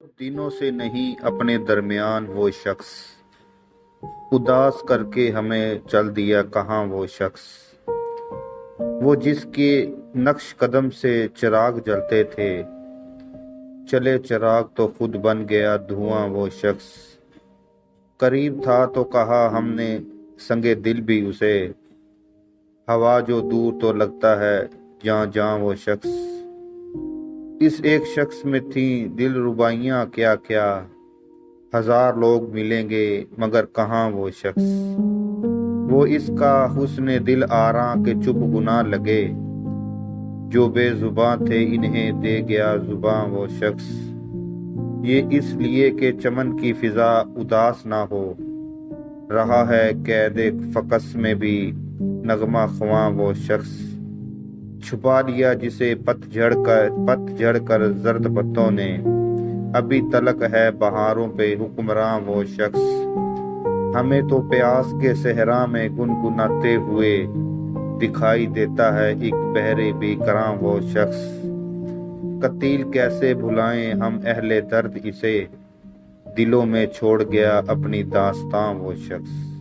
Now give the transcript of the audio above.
دنوں سے نہیں اپنے درمیان وہ شخص، اداس کر کے ہمیں چل دیا کہاں وہ شخص، وہ جس کے نقش قدم سے چراغ جلتے تھے، چلے چراغ تو خود بن گیا دھواں وہ شخص، قریب تھا تو کہا ہم نے سنگے دل بھی اسے، ہوا جو دور تو لگتا ہے جاں جاں وہ شخص، اس ایک شخص میں تھیں دل ربائیاں کیا کیا، ہزار لوگ ملیں گے مگر کہاں وہ شخص، وہ اس کا حسن دل آراں کے چپ گناہ لگے، جو بے زباں تھے انہیں دے گیا زباں وہ شخص، یہ اس لیے کہ چمن کی فضا اداس نہ ہو، رہا ہے قید فقس میں بھی نغمہ خواں وہ شخص، چھپا لیا جسے پت جھڑ کر زرد پتوں نے، ابھی تلک ہے بہاروں پہ حکمراں وہ شخص، ہمیں تو پیاس کے صحرا میں گنگناتے ہوئے دکھائی دیتا ہے ایک بحر بے کراں وہ شخص، قتیل کیسے بھلائیں ہم اہل درد اسے، دلوں میں چھوڑ گیا اپنی داستاں وہ شخص۔